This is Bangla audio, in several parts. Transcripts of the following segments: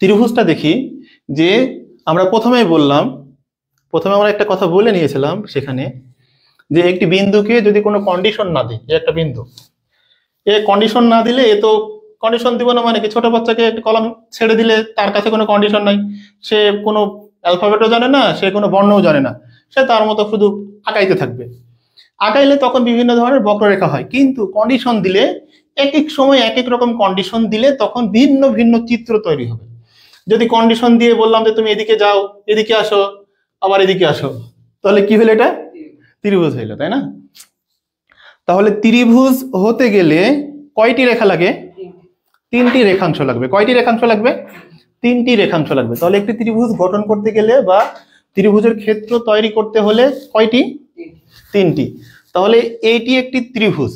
ত্রিভুজটা দেখি যে আমরা প্রথমে আমরা একটা কথা বলে নিয়েছিলাম সেখানে, যে একটি বিন্দুকে যদি কোনো কন্ডিশন না দিই, একটা বিন্দু কন্ডিশন না দিলে এ তো কন্ডিশন দিব না মানে কি, ছোট বাচ্চাকে একটা কলম ছেড়ে দিলে তার কাছে কোনো কন্ডিশন নাই, সে কোনো অ্যালফাবেটও জানে না, সে কোনো বর্ণও জানে না, সে তার মতো শুধু আঁকাইতে থাকবে। আঁকাইলে তখন বিভিন্ন ধরনের বক্ররেখা হয়, কিন্তু কন্ডিশন দিলে এক এক সময় এক এক রকম কন্ডিশন দিলে তখন ভিন্ন ভিন্ন চিত্র তৈরি হবে। যদি কন্ডিশন দিয়ে বললাম যে তুমি এদিকে যাও, এদিকে আসো, আবার এদিকে আসো, তাহলে কি হলো? এটা ত্রিভুজ হইলো, তাই না? তাহলে ত্রিভুজ হতে গেলে কয়টি রেখা লাগে? তিনটি রেখাংশ লাগবে। কয়টি রেখাংশ লাগবে? তিনটি রেখাংশ লাগবে। তাহলে একটি ত্রিভুজ গঠন করতে গেলে বা ত্রিভুজের ক্ষেত্র তৈরি করতে হলে কয়টি? তিনটি। তাহলে এইটি একটি ত্রিভুজ।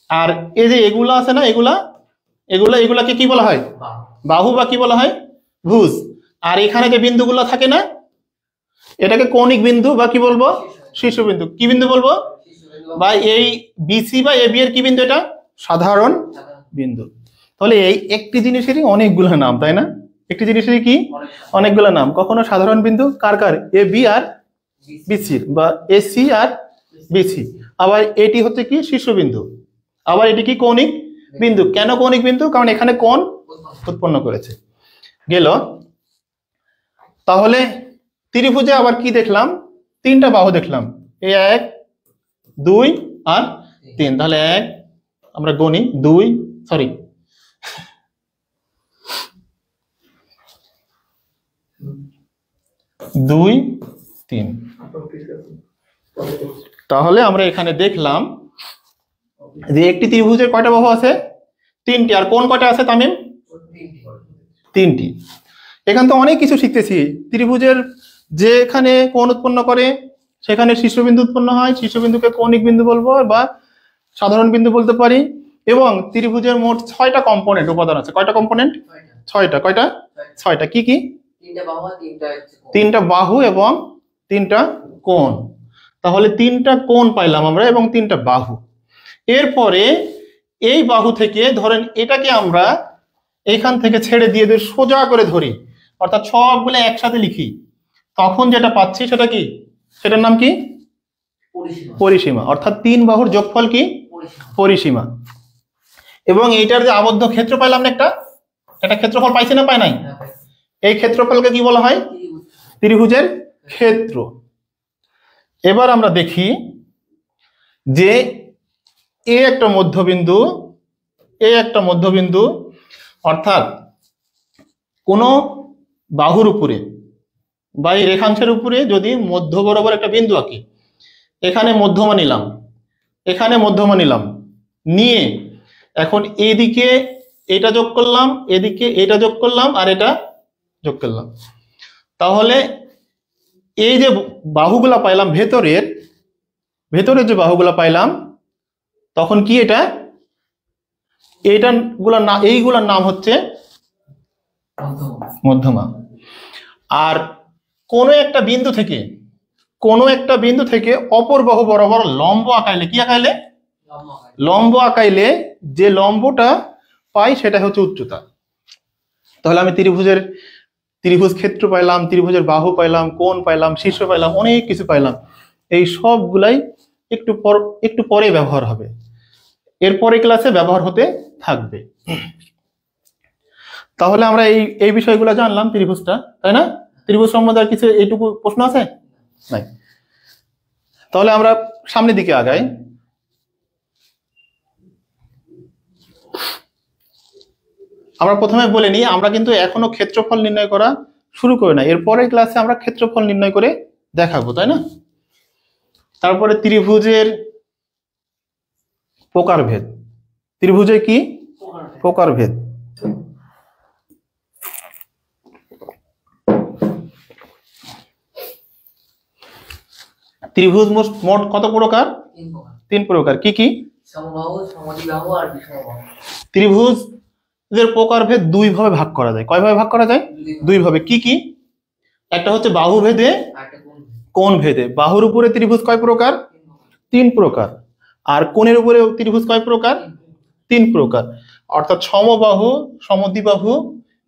আর এই যে এগুলা আছে না, এগুলাকে কি বলা হয়? বাহু বা কি বলা হয়? ভুজ। আর এখানে যে বিন্দুগুলো থাকে না, এটাকে কৌণিক বিন্দু বা কি বলবো? শীর্ষবিন্দু। কি বিন্দু বলবো? বা এই বিসি বা এবি এর কি বিন্দু? এটা সাধারণ বিন্দু। তাহলে এই একটি জিনিসেরই অনেকগুলো নাম, তাই না? একটি জিনিসেরই কি অনেকগুলো নাম। কখনো সাধারণ বিন্দু কার কার? এ বি আর বিসির, বা এসি আর বিসি। আবার এটি হচ্ছে কি শীর্ষবিন্দু, আবার এটি কি কৌণিক বিন্দু। কেন কৌণিক বিন্দু? কারণ এখানে কোণ উৎপন্ন করেছে। গেল। তাহলে ত্রিভুজে আবার কি দেখলাম? তিনটা বাহু দেখলাম, এই 1 2 আর 3। তাহলে 1 আমরা গণি, 2 3। তাহলে আমরা এখানে দেখলাম যে একটি ত্রিভুজের কয়টা বাহু আছে? তিনটি। আর কোণ কয়টা আছে তামিম? তিনটি। এখান তো অনেক কিছু শিখতেছি। ত্রিভুজের যেখানে কোণ উৎপন্ন করে সেখানে শীর্ষবিন্দু উৎপন্ন হয়, শীর্ষবিন্দুকে কৌণিক বিন্দু বলবো বা সাধারণ বিন্দু বলতে পারি। এবং ত্রিভুজের মোট 6টা কম্পোনেন্ট উপাদান আছে। কয়টা কম্পোনেন্ট? 6টা। কয়টা? 6টা। কি কি? 3টা বাহু এবং 3টা কোণ। তাহলে 3টা কোণ পাইলাম আমরা এবং 3টা বাহু। এরপরে এই বাহু থেকে ধরেন এটাকে আমরা এখান থেকে ছেড়ে দিয়ে সোজা করে ধরি, অর্থাৎ সবগুলো একসাথে লিখি, তখন যেটা পাচ্ছি সেটা কি? সেটার নাম কি? পরিসীমা। অর্থাৎ 3 বাহুর যোগফল কি? পরিসীমা। এবং এইটার যে আবদ্ধ ক্ষেত্র পাইলাম না, একটা ক্ষেত্রফল পাইছি না? পাই নাই? এই ক্ষেত্রফলকে কি বলা হয়? ত্রিভুজের ক্ষেত্র। এবার আমরা দেখি যে এ একটা মধ্যবিন্দু, অর্থাৎ কোন বাহুর উপরে বা এই রেখাংশের উপরে যদি মধ্য বরাবর একটা বিন্দু আঁকি, এখানে মধ্যমা নিলাম, এখানে মধ্যমা নিলাম, নিয়ে এখন এইদিকে এটা যোগ করলাম, এদিকে এটা যোগ করলাম, আর এটা যোগ করলাম। তাহলে এই যে বাহুগুলা পাইলাম, ভেতরের যে বাহুগুলা পাইলাম, তখন কি এটা? এইগুলার নাম হচ্ছে মধ্যমা। আর কোনো একটা বিন্দু থেকে অপর বাহু বরাবর লম্ব আঁকাইলে, কি আঁকাইলে? লম্ব আঁকাইলে যে লম্বটা পাই সেটা হচ্ছে উচ্চতা। তাহলে আমি ত্রিভুজ ক্ষেত্র পাইলাম, ত্রিভুজের বাহু পাইলাম, কোণ পাইলাম, শীর্ষ পাইলাম, অনেক কিছু পাইলাম। এই সবগুলাই একটু পরে ব্যবহার হবে, এরপরে ক্লাসে ব্যবহার হতে থাকবে। তাহলে আমরা এই বিষয়গুলো জানলাম ত্রিভুজটা, তাই না? ত্রিভুজ সম্বন্ধে আর কিছু এইটুকু প্রশ্ন আছে নাই? তাহলে আমরা সামনের দিকে আগাই। আমরা প্রথমে বলে নিই, আমরা কিন্তু এখনো ক্ষেত্রফল নির্ণয় করা শুরু করি না, এরপরের ক্লাসে আমরা ক্ষেত্রফল নির্ণয় করে দেখাবো, তাই না? তারপরে ত্রিভুজের প্রকারভেদ। ত্রিভুজের কি প্রকারভেদ? ত্রিভুজ মোট কত প্রকার? 3 প্রকার। কি কি? সমবাহু, সমদ্বিবাহু আর বিষমবাহু। ত্রিভুজের প্রকারভেদ 2 ভাবে ভাগ করা যায়। কয় ভাবে ভাগ করা যায়? 2 ভাবে। কি কি? একটা হচ্ছে বাহু ভেদে, কোণ ভেদে। বাহুর উপরে ত্রিভুজ কয় প্রকার? 3 প্রকার। আর কোণের উপরে ত্রিভুজ কয় প্রকার? 3 প্রকার। অর্থাৎ সমবাহু, সমদ্বিবাহু,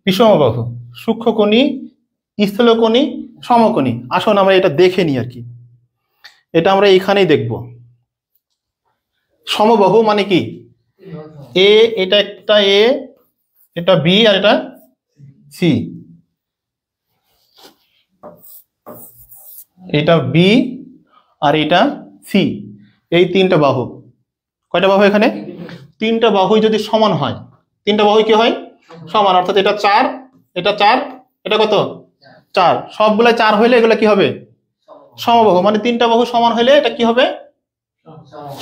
বিষমবাহু। সূক্ষ্মকোণী, স্থূলকোণী, সমকোণী। আসুন আমরা এটা দেখে নিই আর কি। এটা আমরা এখানেই দেখব। সমবাহু মানে কি? এ, এটা একটা এ, এটা বি আর এটা সি। এটা বি আর এটা সি, এই তিনটা বাহু। কয়টা বাহু এখানে? তিনটা বাহুই যদি সমান হয়, তিনটা বাহুই কি হয়? সমান। অর্থাৎ এটা 4, এটা 4, এটা কত? 4। সবগুলা 4 হইলে এগুলা কি হবে? সমবাহু। মানে তিনটা বাহু সমান হইলে এটা কি হবে?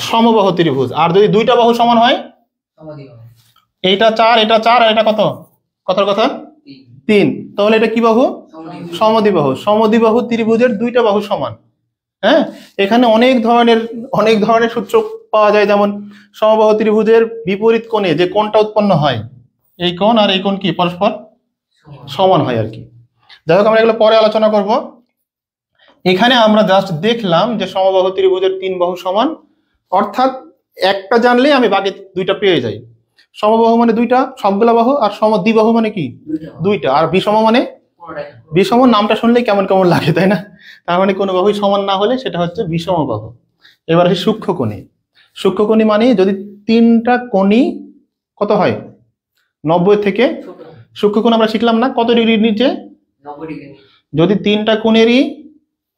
সমবাহু ত্রিভুজ। আর যদি দুইটা বাহু সমান হয়, এইটা 4, এটা 4 আর এটা কত? কতর কথা? 3। তাহলে এটা কি বাহু? সমদ্বিবাহু। সমদ্বিবাহু ত্রিভুজের দুইটা বাহু সমান। হ্যাঁ, এখানে অনেক ধরনের সূত্র পাওয়া যায়। যেমন সমবাহু ত্রিভুজের বিপরীত কোণে যে কোণটা উৎপন্ন হয়, এই কোণ আর এই কোণ কি পরস্পর সমান হয় আর কি। যাই হোক, আমরা এগুলো পরে আলোচনা করব। এখানে আমরা জাস্ট দেখলাম যে সমবাহু ত্রিভুজের 3 বাহু সমান, অর্থাৎ একটা জানলেই আমি বাকি দুইটা পেয়ে যাই। সমবাহু মানে দুইটা, সবগুলা বাহু। আর সমদ্বিবাহু মানে কি? দুইটা। আর বিষম মানে? বিষম নামটা শুনলেই কেমন কেমন লাগে, তাই না? তার মানে কোনো বাহুই সমান না হলে সেটা হচ্ছে বিষম বাহু। এবার আসি সূক্ষ্মকোণী। সূক্ষ্মকোণী মানে যদি তিনটা কোণই কত হয়? 90 থেকে। সূক্ষ্মকোণ আমরা শিখলাম না কত ডিগ্রির নিচে? 90 ডিগ্রি। যদি তিনটা কোণেরই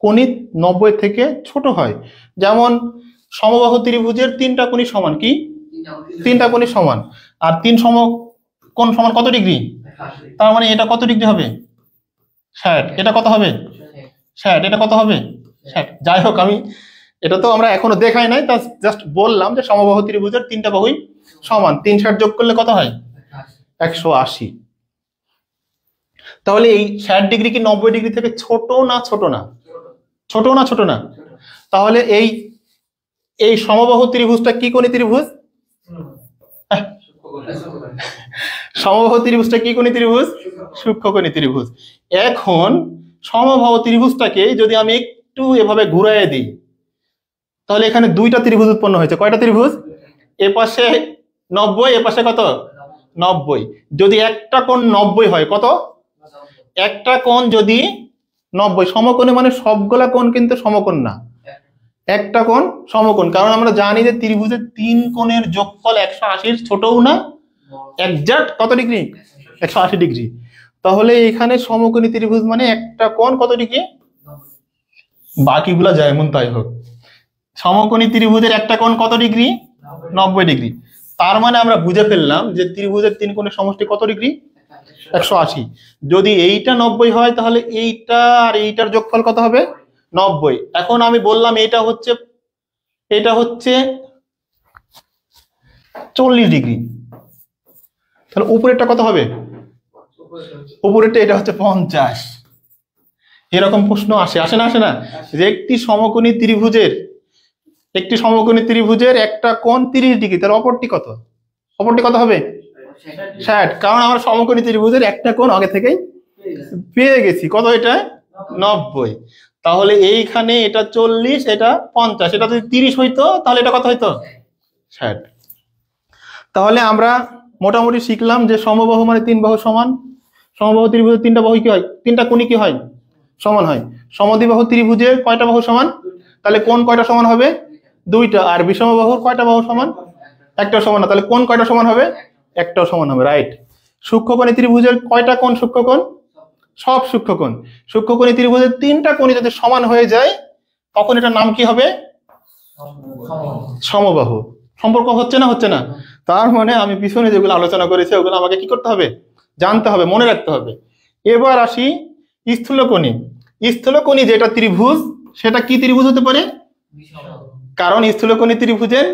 কোণই 90 থেকে ছোট হয়, যেমন সমবাহু ত্রিভুজের তিনটা কোণই সমান কি? তিনটা কোণই সমান। আর 3 সমকোণ সমান কত ডিগ্রি? তার মানে এটা কত ডিগ্রি হবে? 60। এটা কত হবে? 60। এটা কত হবে? 60। যাই হোক, আমি এটা তো আমরা এখনো দেখাই নাই, তা জাস্ট বললাম যে সমবাহু ত্রিভুজের তিনটা বাহুই সমান। 3 60 যোগ করলে কত হয়? 180। তাহলে এই 60 ডিগ্রি কি 90 ডিগ্রি থেকে ছোট না ছোট না? ছোট না ছোট না? তাহলে এই সমবাহু ত্রিভুজটা কি কোণী ত্রিভুজ? সমবাহু ত্রিভুজটা কি কোণী ত্রিভুজ? সূক্ষ্মকোণী ত্রিভুজ। এখন সমবাহু ত্রিভুজটাকে যদি আমি একটু এভাবে ঘুরাইয়ে দিই, তাহলে এখানে দুইটা ত্রিভুজ উৎপন্ন হয়েছে। কয়টা ত্রিভুজ? এ পাশে 90, এ পাশে কত? 90। যদি একটা কোণ 90 হয়, কত? একটা কোণ যদি 90, সমকোণী মানে সবগুলা কোণ কিন্তু সমকোণ না, একটা কোণ সমকোণ। কারণ আমরা জানি যে ত্রিভুজের 3 কোণের যোগফল 180 ছোটও না, এক্সাক্ট কত ডিগ্রি? 180 ডিগ্রি। তাহলে এখানে সমকোণী ত্রিভুজ মানে একটা কোণ কত ডিগ্রি? বাকিগুলা যেমন তাই হোক, সমকোণী ত্রিভুজের একটা কোণ কত ডিগ্রি? 90 ডিগ্রি। তার মানে আমরা বুঝে ফেললাম যে ত্রিভুজের 3 কোণের সমষ্টি কত ডিগ্রি? 180। যদি এইটা 90 হয়, তাহলে এইটা আর এইটার যোগফল কত হবে? 90। এখন আমি বললাম এটা হচ্ছে 40 ডিগ্রি। তাহলে উপরেরটা কত হবে? উপরেরটা এটা হচ্ছে 50। এরকম প্রশ্ন আসে না যে একটি সমকোণী ত্রিভুজের একটা কোণ 30 ডিগ্রি, তার অপরটি কত? অপরটি কত হবে? 60। কারণ আমরা সমকোণী ত্রিভুজের একটা কোণ আগে থেকেই পেয়ে গেছি। কত? এটা 90। তাহলে এইখানে এটা 40, এটা 50। এটা যদি 30 হইতো, তাহলে এটা কত হইতো? 60। তাহলে আমরা মোটামুটি শিখলাম যে সমবাহু মানে 3 বাহু সমান। সমবাহু ত্রিভুজের 3টা বাহু কি হয়? 3টা কোণই কি হয়? সমান হয়। সমদ্বিবাহু ত্রিভুজের কয়টা বাহু সমান? তাহলে কোণ কয়টা সমান হবে? 2টা। আর বিষমবাহুর কয়টা বাহু সমান? একটা সমান না। তাহলে কোণ কয়টা সমান হবে? একটাও সমান হবে, রাইট। সূক্ষ্মকোণী ত্রিভুজের কয়টা কোণ সূক্ষ্মকোণ? সব সূক্ষ্মকোণ। সূক্ষ্মকোণী ত্রিভুজের 3টা কোণই যদি সমান হয়ে যায়, তখন এটার নাম কি হবে? সমবাহু। সম্পর্ক হচ্ছে না? তার মানে আমি পিছনে যেগুলো আলোচনা করেছি ওগুলো আমাকে কি করতে হবে? জানতে হবে, মনে রাখতে হবে। এবার আসি স্থূলকোণী। স্থূলকোণী যেটা ত্রিভুজ, সেটা কি ত্রিভুজ হতে পারে? কারণ স্থূলকোণী ত্রিভুজের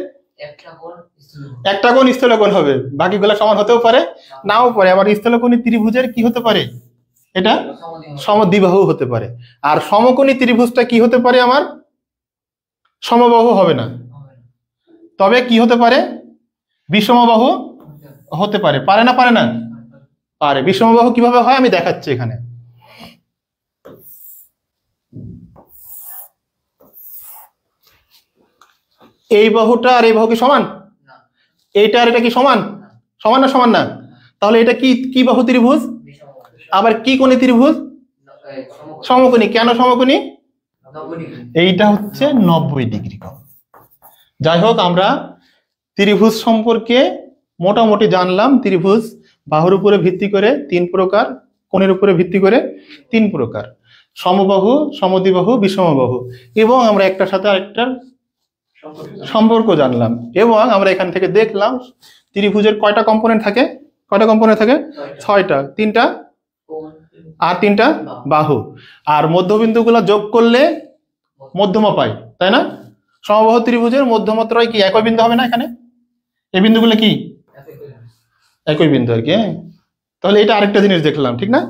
একটা কোণ স্থূলকোণ হবে, বাকিগুলো সমান হতেও পারে, নাও পারে। আবার স্থূলকোণী ত্রিভুজের কি হতে পারে? এটা সমদ্বিবাহু হতে পারে। আর সমকোণী ত্রিভুজটা কি হতে পারে? আমার সমবাহু হবে না, তবে কি হতে পারে? বিষমবাহু হতে পারে। পারে না? পারে। বিষমবাহু কিভাবে হয় আমি দেখাচ্ছি এখানে। এই বাহুটা আর এই বাহু কি সমান? এইটা আর এটা কি সমান? সমান না? তাহলে এটা কি বাহু ত্রিভুজ? আবার কি কোণে ত্রিভুজ? সমকোণী। কেন সমকোণী? এইটা হচ্ছে 90° কোণ। যাই হোক, আমরা ত্রিভুজ সম্পর্কে মোটামুটি জানলাম। ত্রিভুজ বাহুর উপরে ভিত্তি করে 3 প্রকার, কোণের উপরে ভিত্তি করে 3 প্রকার, সমবাহু, সমদ্বিবাহু, বিষমবাহু। এবং আমরা একটার সাথে আরেকটার সম্পর্ক জানলাম। এবং আমরা এখান থেকে দেখলাম ত্রিভুজের কয়টা কম্পোনেন্ট থাকে? কয়টা কম্পোনেন্ট থাকে? 6টা। 3টা আর 3টা বাহু। আর মধ্যবিন্দুগুলো যোগ করলে মধ্যমা পাই, তাই না? সমবাহু ত্রিভুজের মধ্যমাত্রায় কি একই বিন্দু হবে না? এখানে এই বিন্দুগুলো কি একই বিন্দু আর কি। তাহলে এটা আরেকটা জিনিস দেখলাম, ঠিক না?